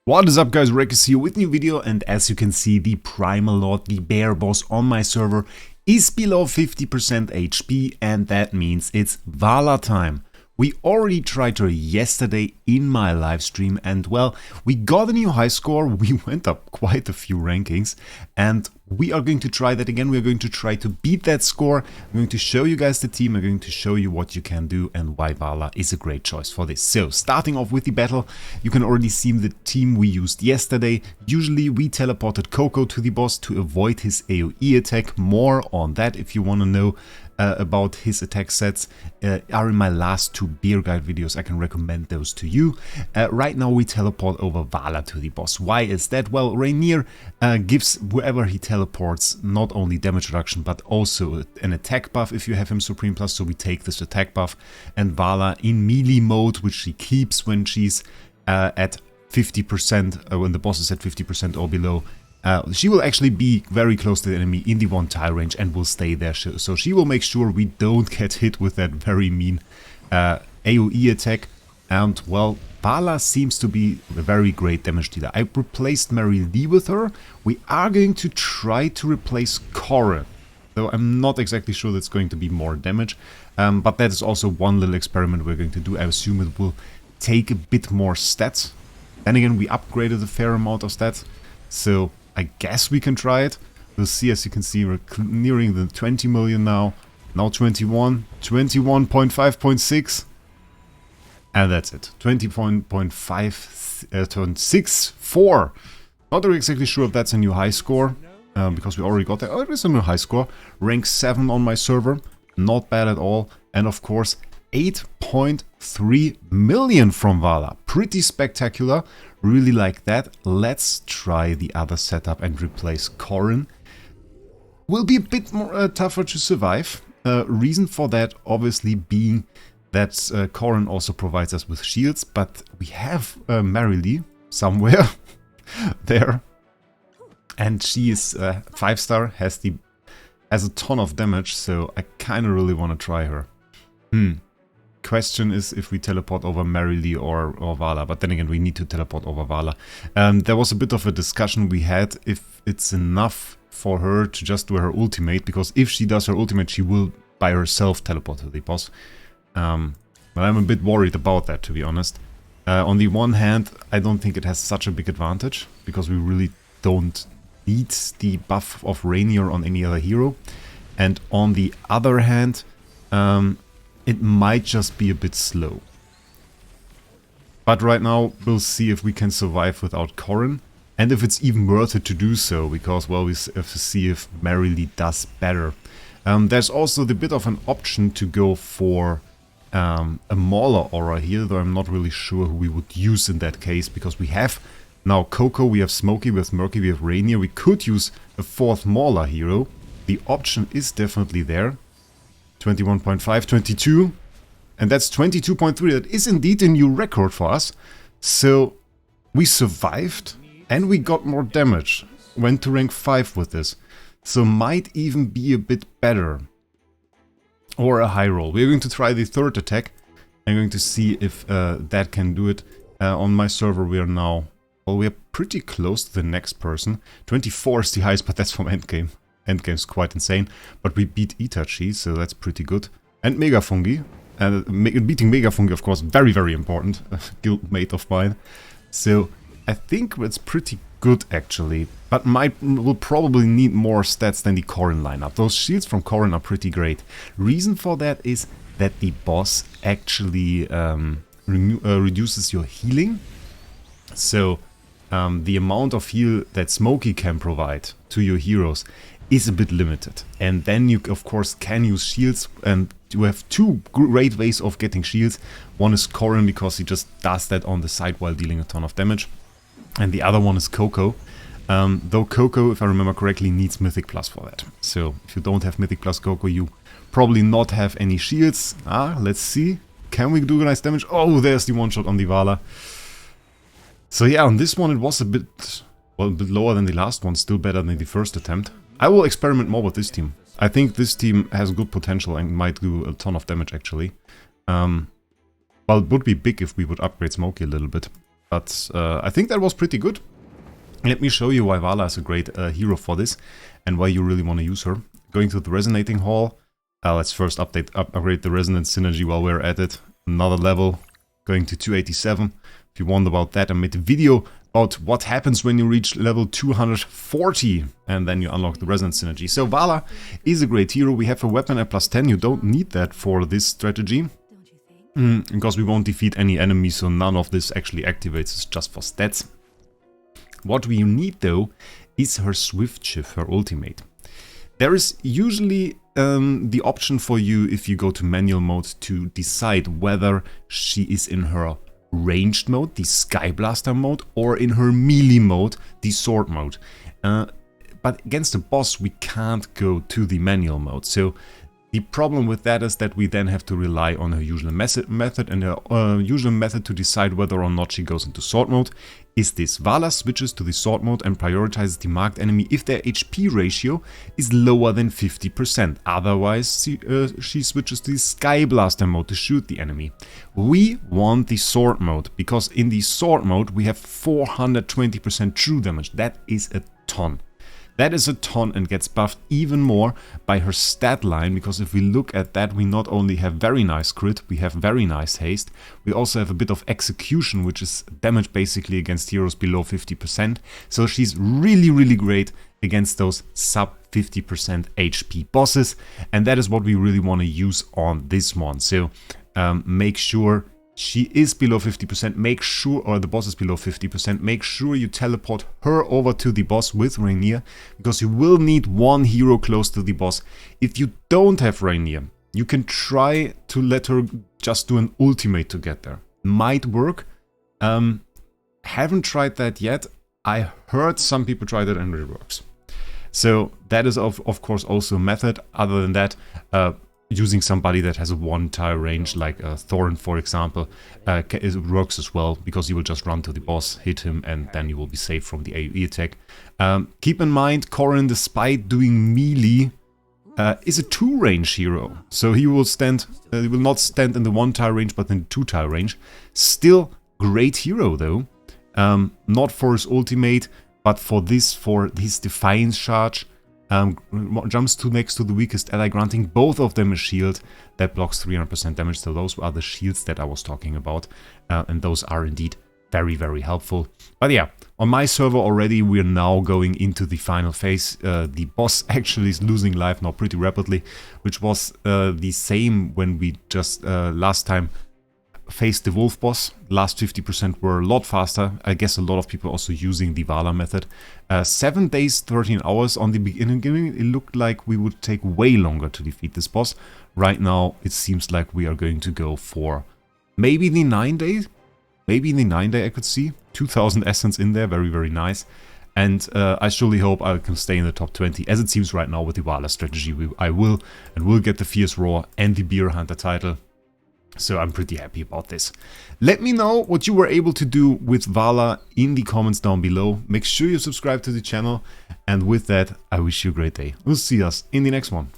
What is up guys, Wraec is here with a new video, and as you can see, the Primal Lord, the bear boss on my server, is below 50% HP, and that means it's Vala time. We already tried her yesterday in my live stream, and well, we got a new high score, we went up quite a few rankings, and we are going to try that again. We're going to try to beat that score. I'm going to show you guys the team, I'm going to show you what you can do and why Vala is a great choice for this. So, starting off with the battle, you can already see the team we used yesterday. Usually we teleported Coco to the boss to avoid his AoE attack. More on that if you want to know about his attack sets are in my last two beer guide videos. I can recommend those to you. Right now we teleport over Vala to the boss. Why is that? Well, Rainier gives whoever he teleports not only damage reduction but also an attack buff if you have him Supreme Plus, so we take this attack buff, and Vala in melee mode, which she keeps when she's at 50%, when the boss is at 50% or below, she will actually be very close to the enemy in the one tile range and will stay there. So she will make sure we don't get hit with that very mean AoE attack. And well, Vala seems to be a very great damage dealer. I replaced Mary Lee with her. We are going to try to replace Corin, though I'm not exactly sure that's going to be more damage. But that is also one little experiment we're going to do. I assume it will take a bit more stats. Then again, we upgraded a fair amount of stats, so I guess we can try it. We'll see. As you can see, we're nearing the 20 million now. Now 21, 21.5.6. And that's it. 20.64. Not exactly sure if that's a new high score, because we already got that. Oh, it is a new high score. Rank 7 on my server. Not bad at all. And of course, 8.3 million from Vala. Pretty spectacular. Really like that. Let's try the other setup and replace Corin. Will be a bit more tougher to survive. Reason for that obviously being that Corin also provides us with shields, but we have Mary Lee somewhere there, and she is 5-star, has a ton of damage, so I kind of really want to try her. Question is if we teleport over Mary Lee or Vala, but then again we need to teleport over Vala. There was a bit of a discussion we had if it's enough for her to just do her ultimate, because if she does her ultimate she will by herself teleport to the boss. But I'm a bit worried about that, to be honest. On the one hand, I don't think it has such a big advantage, because we really don't need the buff of Rainier on any other hero. And on the other hand, it might just be a bit slow. But right now we'll see if we can survive without Corin, and if it's even worth it to do so, because well, we have to see if Mary Lee does better. There's also the bit of an option to go for a Mauler aura here, though I'm not really sure who we would use in that case, because we have now Coco, we have Smokey, we have Murky, we have Rainier. We could use a 4th Mauler hero. The option is definitely there. 21.5, 22, and that's 22.3. That is indeed a new record for us. So we survived and we got more damage. Went to rank 5 with this. So might even be a bit better. Or a high roll. We're going to try the 3rd attack. I'm going to see if that can do it. On my server we are now, well, we are pretty close to the next person. 24 is the highest, but that's from endgame. Endgame's quite insane, but we beat Itachi, so that's pretty good. And Mega Fungi. And beating Mega Fungi, of course, very, very important. Guildmate of mine. So I think it's pretty good, actually. But will probably need more stats than the Corin lineup. Those shields from Corin are pretty great. Reason for that is that the boss actually reduces your healing. So the amount of heal that Smokey can provide to your heroes is a bit limited. And then you of course can use shields, and you have two great ways of getting shields. One is Corin, because he just does that on the side while dealing a ton of damage, and the other one is Coco. Though Coco, if I remember correctly, needs Mythic Plus for that. So if you don't have Mythic Plus Coco, you probably not have any shields. Let's see, can we do nice damage? Oh, there's the one shot on the Vala. So yeah, on this one it was a bit lower than the last one, still better than the first attempt. I will experiment more with this team. I think this team has good potential and might do a ton of damage, actually. Well, it would be big if we would upgrade Smokey a little bit. But I think that was pretty good. Let me show you why Vala is a great hero for this and why you really want to use her. Going to the Resonating Hall. Let's first upgrade the Resonance Synergy while we're at it. Another level, going to 287. If you wonder about that, I made a video about what happens when you reach level 240 and then you unlock the Resonance Synergy. So Vala is a great hero. We have a weapon at +10. You don't need that for this strategy. Because we won't defeat any enemies, so none of this actually activates. It's just for stats. What we need though is her Swift Shift, her ultimate. There is usually the option for you, if you go to manual mode, to decide whether she is in her ranged mode, the Sky Blaster mode, or in her melee mode, the sword mode. But against the boss we can't go to the manual mode, so the problem with that is that we then have to rely on her usual method, and her usual method to decide whether or not she goes into sword mode is this. Vala switches to the sword mode and prioritizes the marked enemy if their HP ratio is lower than 50%. Otherwise, she switches to the Sky Blaster mode to shoot the enemy. We want the sword mode, because in the sword mode we have 420% true damage. That is a ton. That is a ton and gets buffed even more by her stat line, because if we look at that, we not only have very nice crit, we have very nice haste, we also have a bit of execution, which is damage basically against heroes below 50%. So she's really great against those sub 50% HP bosses, and that is what we really want to use on this one. So make sure she is below 50%, make sure, or the boss is below 50%, make sure you teleport her over to the boss with Rainier, because you will need one hero close to the boss. If you don't have Rainier, you can try to let her just do an ultimate to get there. Might work. Haven't tried that yet. I heard some people try that and it works. So that is of course also a method. Other than that, using somebody that has a one-tile range, like Thorin, for example, it works as well, because you will just run to the boss, hit him, and then you will be safe from the AoE attack. Keep in mind, Corrin, despite doing melee, is a 2-range hero. So he will not stand in the 1-tile range, but in the 2-tile range. Still great hero though. Not for his ultimate, but for his Defiance charge. Jumps to next to the weakest ally, granting both of them a shield that blocks 300% damage. So those are the shields that I was talking about, and those are indeed very helpful. But yeah, on my server already we're now going into the final phase. The boss actually is losing life now pretty rapidly, which was the same when we just last time faced the wolf boss. Last 50% were a lot faster. I guess a lot of people also using the Vala method. 7 days, 13 hours on the beginning. It looked like we would take way longer to defeat this boss. Right now it seems like we are going to go for maybe the 9 days. Maybe in the 9 day I could see. 2000 essence in there, very nice. And I surely hope I can stay in the top 20, as it seems right now with the Vala strategy. I will get the Fierce Roar and the Beer Hunter title. So I'm pretty happy about this. Let me know what you were able to do with Vala in the comments down below. Make sure you subscribe to the channel. And with that, I wish you a great day. We'll see us in the next one.